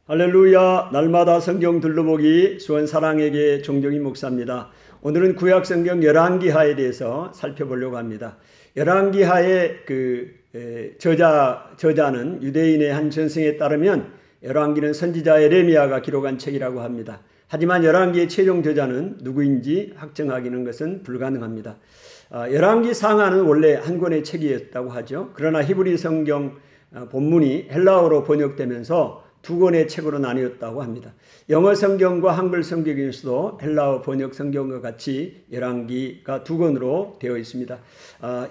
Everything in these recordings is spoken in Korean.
할렐루야. 날마다 성경 둘러보기 수원 사랑에게 종종인 목사입니다. 오늘은 구약 성경 열왕기하에 대해서 살펴보려고 합니다. 열왕기하의 저자는 유대인의 한 전승에 따르면 열왕기는 선지자 에레미야가 기록한 책이라고 합니다. 하지만 열왕기의 최종 저자는 누구인지 확정하기는 것은 불가능합니다. 열왕기 상하는 원래 한 권의 책이었다고 하죠. 그러나 히브리 성경 본문이 헬라어로 번역되면서 두 권의 책으로 나뉘었다고 합니다. 영어 성경과 한글 성경에서도 헬라어 번역 성경과 같이 열왕기가 두 권으로 되어 있습니다.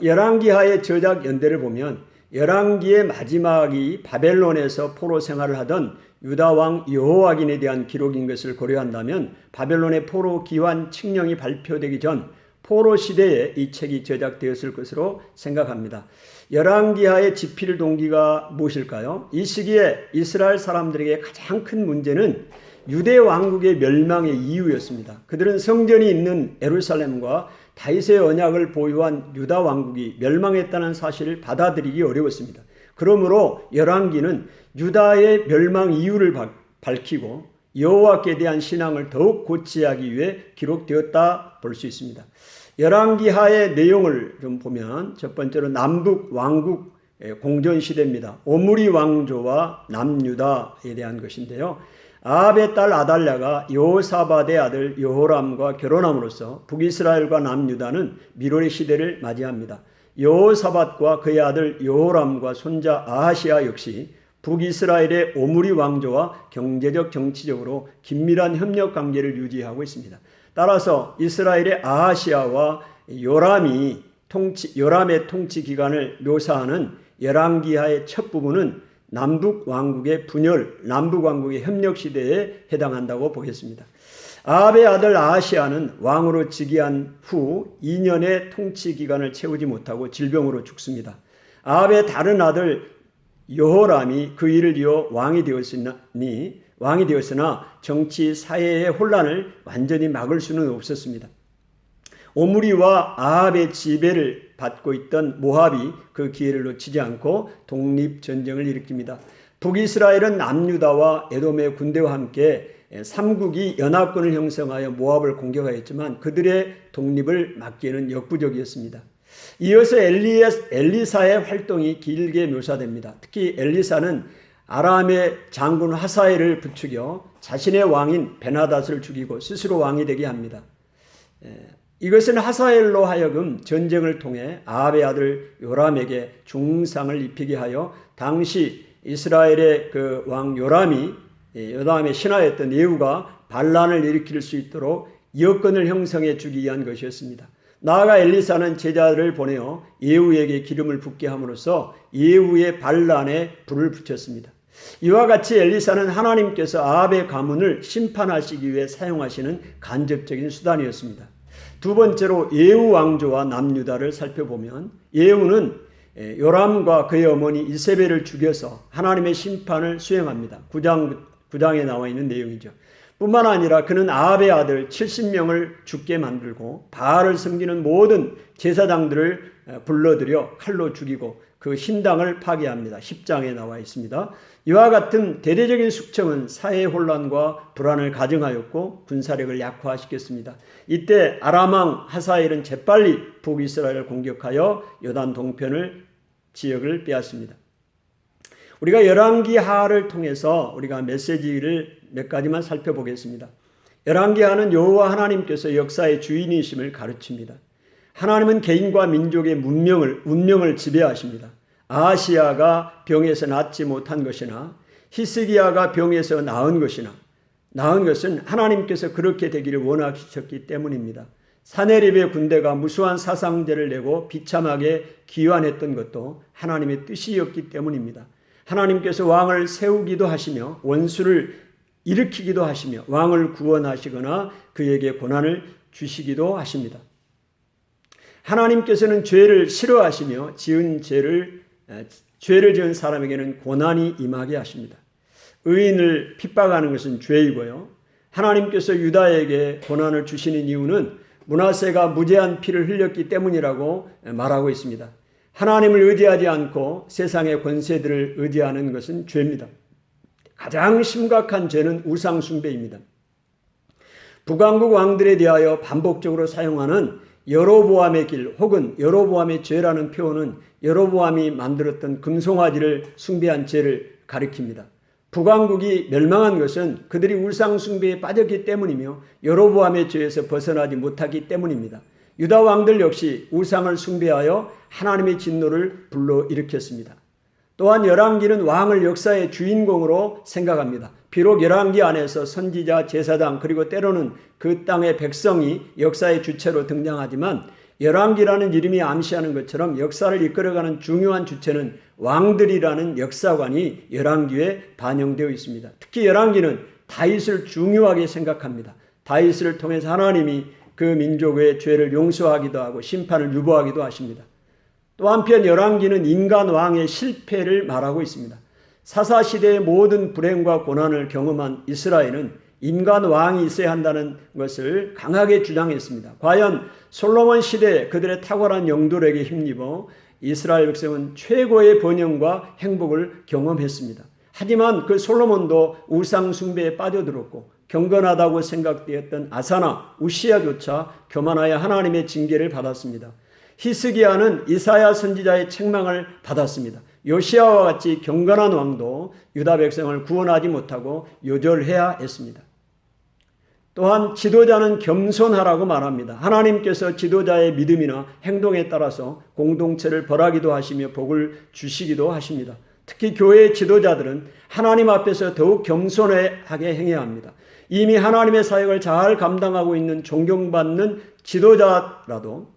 열왕기하의 저작 연대를 보면 열왕기의 마지막이 바벨론에서 포로 생활을 하던 유다 왕 여호와긴에 대한 기록인 것을 고려한다면 바벨론의 포로 기환 칙령이 발표되기 전 포로 시대에 이 책이 제작되었을 것으로 생각합니다. 열왕기하의 집필 동기가 무엇일까요? 이 시기에 이스라엘 사람들에게 가장 큰 문제는 유대 왕국의 멸망의 이유였습니다. 그들은 성전이 있는 예루살렘과 다윗의 언약을 보유한 유다 왕국이 멸망했다는 사실을 받아들이기 어려웠습니다. 그러므로 열왕기는 유다의 멸망 이유를 밝히고 여호와께 대한 신앙을 더욱 고취하기 위해 기록되었다 볼 수 있습니다. 열왕기하의 내용을 좀 보면 첫 번째로 남북 왕국 공전 시대입니다. 오므리 왕조와 남유다에 대한 것인데요. 아합의 딸 아달랴가 여호사밧의 아들 여호람과 결혼함으로써 북이스라엘과 남유다는 미로의 시대를 맞이합니다. 여호사밧과 그의 아들 여호람과 손자 아하시아 역시 북이스라엘의 오므리 왕조와 경제적 정치적으로 긴밀한 협력 관계를 유지하고 있습니다. 따라서 이스라엘의 아하시아와 요람의 통치 기간을 묘사하는 열왕기하의 첫 부분은 남북 왕국의 분열, 남북 왕국의 협력 시대에 해당한다고 보겠습니다. 아합의 아들 아하시아는 왕으로 즉위한 후 2년의 통치 기간을 채우지 못하고 질병으로 죽습니다. 아합의 다른 아들 여호람이 그 일을 이어 왕이 되었으나 정치 사회의 혼란을 완전히 막을 수는 없었습니다. 오므리와 아합의 지배를 받고 있던 모압이 그 기회를 놓치지 않고 독립전쟁을 일으킵니다. 북이스라엘은 남유다와 에돔의 군대와 함께 삼국이 연합군을 형성하여 모압을 공격하였지만 그들의 독립을 막기에는 역부족이었습니다. 이어서 엘리사의 활동이 길게 묘사됩니다. 특히 엘리사는 아람의 장군 하사엘을 부추겨 자신의 왕인 베나닷을 죽이고 스스로 왕이 되게 합니다. 이것은 하사엘로 하여금 전쟁을 통해 아합의 아들 요람에게 중상을 입히게 하여 당시 이스라엘의 그 왕 요람의 신하였던 예후가 반란을 일으킬 수 있도록 여건을 형성해 주기 위한 것이었습니다. 나아가 엘리사는 제자들을 보내어 예후에게 기름을 붓게 함으로써 예후의 반란에 불을 붙였습니다. 이와 같이 엘리사는 하나님께서 아합의 가문을 심판하시기 위해 사용하시는 간접적인 수단이었습니다. 두 번째로 예후 왕조와 남유다를 살펴보면 예후는 요람과 그의 어머니 이세벨을 죽여서 하나님의 심판을 수행합니다. 9장에 나와 있는 내용이죠. 뿐만 아니라 그는 아합의 아들 70명을 죽게 만들고 바알을 섬기는 모든 제사장들을 불러들여 칼로 죽이고 그 신당을 파괴합니다. 10장에 나와 있습니다. 이와 같은 대대적인 숙청은 사회 혼란과 불안을 가정하였고 군사력을 약화시켰습니다. 이때 아람 왕 하사엘은 재빨리 북이스라엘을 공격하여 요단 동편 지역을 빼앗습니다. 우리가 열왕기하를 통해서 우리가 메시지를 몇 가지만 살펴보겠습니다. 열왕기하는 여호와 하나님께서 역사의 주인이심을 가르칩니다. 하나님은 개인과 민족의 운명을 지배하십니다. 아하시아가 병에서 낫지 못한 것이나 히스기야가 병에서 나은 것은 하나님께서 그렇게 되기를 원하셨기 때문입니다. 사네립의 군대가 무수한 사상제를 내고 비참하게 기환했던 것도 하나님의 뜻이었기 때문입니다. 하나님께서 왕을 세우기도 하시며 원수를 일으키기도 하시며 왕을 구원하시거나 그에게 고난을 주시기도 하십니다. 하나님께서는 죄를 싫어하시며 죄를 지은 사람에게는 고난이 임하게 하십니다. 의인을 핍박하는 것은 죄이고요. 하나님께서 유다에게 고난을 주시는 이유는 므낫세가 무죄한 피를 흘렸기 때문이라고 말하고 있습니다. 하나님을 의지하지 않고 세상의 권세들을 의지하는 것은 죄입니다. 가장 심각한 죄는 우상 숭배입니다. 북왕국 왕들에 대하여 반복적으로 사용하는 여로보암의 길 혹은 여로보암의 죄라는 표현은 여로보암이 만들었던 금송아지를 숭배한 죄를 가리킵니다. 북왕국이 멸망한 것은 그들이 우상 숭배에 빠졌기 때문이며 여로보암의 죄에서 벗어나지 못하기 때문입니다. 유다 왕들 역시 우상을 숭배하여 하나님의 진노를 불러일으켰습니다. 또한 열왕기는 왕을 역사의 주인공으로 생각합니다. 비록 열왕기 안에서 선지자, 제사장 그리고 때로는 그 땅의 백성이 역사의 주체로 등장하지만 열왕기라는 이름이 암시하는 것처럼 역사를 이끌어가는 중요한 주체는 왕들이라는 역사관이 열왕기에 반영되어 있습니다. 특히 열왕기는 다윗을 중요하게 생각합니다. 다윗을 통해서 하나님이 그 민족의 죄를 용서하기도 하고 심판을 유보하기도 하십니다. 또 한편 열왕기는 인간 왕의 실패를 말하고 있습니다. 사사시대의 모든 불행과 고난을 경험한 이스라엘은 인간 왕이 있어야 한다는 것을 강하게 주장했습니다. 과연 솔로몬 시대에 그들의 탁월한 영도력에 힘입어 이스라엘 백성은 최고의 번영과 행복을 경험했습니다. 하지만 그 솔로몬도 우상 숭배에 빠져들었고 경건하다고 생각되었던 아사나 우시야조차 교만하여 하나님의 징계를 받았습니다. 히스기야는 이사야 선지자의 책망을 받았습니다. 요시야와 같이 경건한 왕도 유다 백성을 구원하지 못하고 요절해야 했습니다. 또한 지도자는 겸손하라고 말합니다. 하나님께서 지도자의 믿음이나 행동에 따라서 공동체를 벌하기도 하시며 복을 주시기도 하십니다. 특히 교회의 지도자들은 하나님 앞에서 더욱 겸손하게 행해야 합니다. 이미 하나님의 사역을 잘 감당하고 있는 존경받는 지도자라도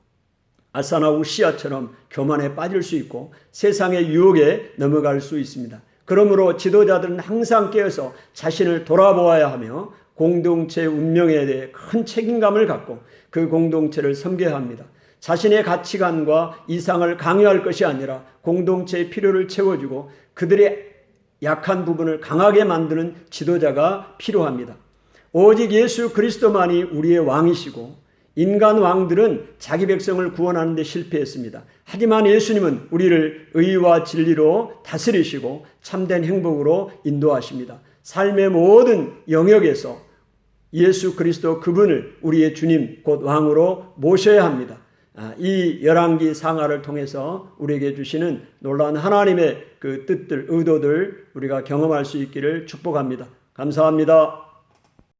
아사나 우시야처럼 교만에 빠질 수 있고 세상의 유혹에 넘어갈 수 있습니다. 그러므로 지도자들은 항상 깨어서 자신을 돌아보아야 하며 공동체의 운명에 대해 큰 책임감을 갖고 그 공동체를 섬겨야 합니다. 자신의 가치관과 이상을 강요할 것이 아니라 공동체의 필요를 채워주고 그들의 약한 부분을 강하게 만드는 지도자가 필요합니다. 오직 예수 그리스도만이 우리의 왕이시고 인간 왕들은 자기 백성을 구원하는 데 실패했습니다. 하지만 예수님은 우리를 의와 진리로 다스리시고 참된 행복으로 인도하십니다. 삶의 모든 영역에서 예수 그리스도 그분을 우리의 주님 곧 왕으로 모셔야 합니다. 이 열왕기 상하를 통해서 우리에게 주시는 놀라운 하나님의 그 뜻들, 의도들 우리가 경험할 수 있기를 축복합니다. 감사합니다.